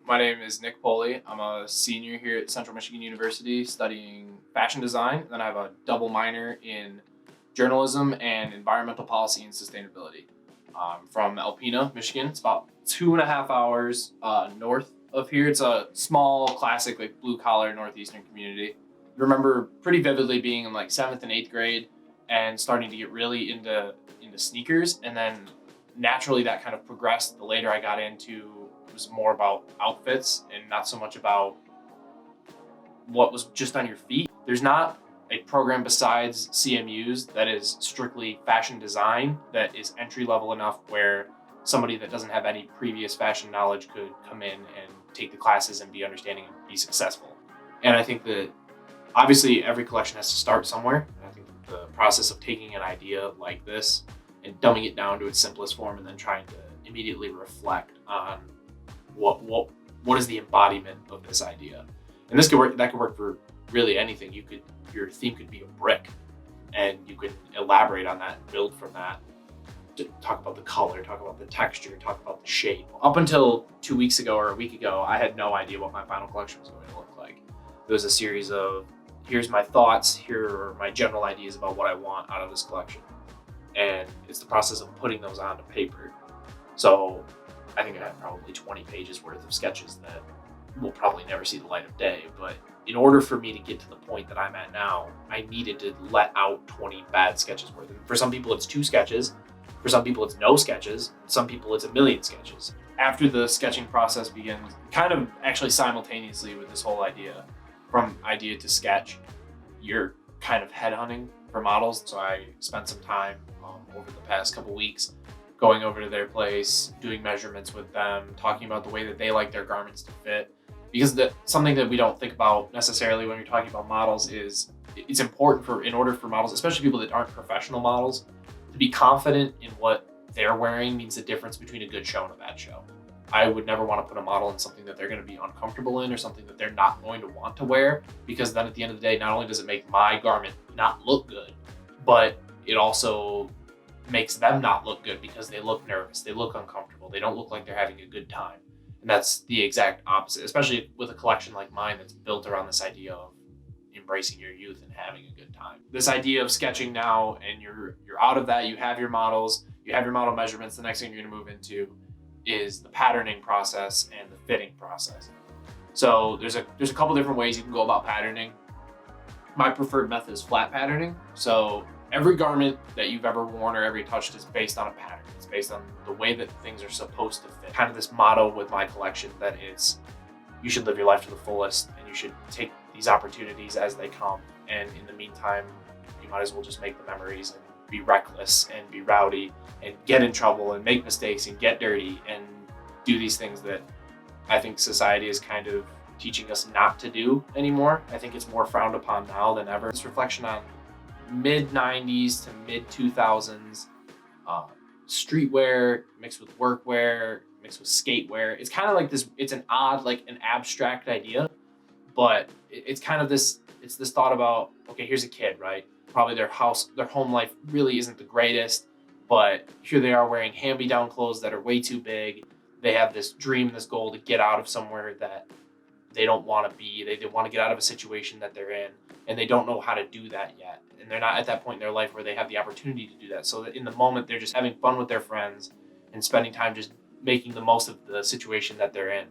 My name is Nick Poli. I'm a senior here at Central Michigan University studying fashion design. Then I have a double minor in journalism and environmental policy and sustainability. I'm from Alpena, Michigan. It's about 2.5 hours north of here. It's a small, classic, like blue collar northeastern community. I remember pretty vividly being in like 7th and 8th grade and starting to get really into sneakers, and then naturally that kind of progressed. The later I got into it was more about outfits and not so much about what was just on your feet. There's not a program besides CMU's that is strictly fashion design that is entry level enough where somebody that doesn't have any previous fashion knowledge could come in and take the classes and be understanding and be successful. And I think that obviously every collection has to start somewhere. And I think the process of taking an idea like this and dumbing it down to its simplest form and then trying to immediately reflect on what is the embodiment of this idea. And this could work, that could work for really anything. Your theme could be a brick, and you could elaborate on that and build from that. Talk about the color, talk about the texture, talk about the shape. Up until 2 weeks ago or a week ago, I had no idea what my final collection was going to look like. It was a series of, here's my thoughts, here are my general ideas about what I want out of this collection. And it's the process of putting those onto paper. So I think I had probably 20 pages worth of sketches that will probably never see the light of day. But in order for me to get to the point that I'm at now, I needed to let out 20 bad sketches worth. And for some people, it's 2 sketches. For some people, it's no sketches. Some people, it's 1,000,000 sketches. After the sketching process begins, kind of actually simultaneously with this whole idea, from idea to sketch, you're kind of headhunting for models. So I spent some time over the past couple weeks going over to their place, doing measurements with them, talking about the way that they like their garments to fit. Because something that we don't think about necessarily when you're talking about models is it's important in order for models, especially people that aren't professional models, to be confident in what they're wearing means the difference between a good show and a bad show. I would never want to put a model in something that they're going to be uncomfortable in or something that they're not going to want to wear, because then at the end of the day, not only does it make my garment not look good, but it also makes them not look good because they look nervous, they look uncomfortable, they don't look like they're having a good time. And that's the exact opposite, especially with a collection like mine that's built around this idea of embracing your youth and having a good time. This idea of sketching now, and you're out of that, you have your models, you have your model measurements, the next thing you're gonna move into is the patterning process and the fitting process. So there's a couple different ways you can go about patterning. My preferred method is flat patterning. So every garment that you've ever worn or ever touched is based on a pattern. It's based on the way that things are supposed to fit. Kind of this motto with my collection that is, you should live your life to the fullest and you should take these opportunities as they come. And in the meantime, you might as well just make the memories and be reckless and be rowdy and get in trouble and make mistakes and get dirty and do these things that I think society is kind of teaching us not to do anymore. I think it's more frowned upon now than ever. This reflection on mid-90s to mid-2000s streetwear mixed with workwear, mixed with skatewear. It's kind of like this, it's an odd, like an abstract idea, but it's kind of this, it's this thought about, okay, here's a kid, right? Probably their home life really isn't the greatest, but here they are wearing hand-me-down clothes that are way too big. They have this dream, this goal to get out of somewhere that they don't want to be. They want to get out of a situation that they're in, and they don't know how to do that yet. And they're not at that point in their life where they have the opportunity to do that. So that in the moment, they're just having fun with their friends and spending time just making the most of the situation that they're in.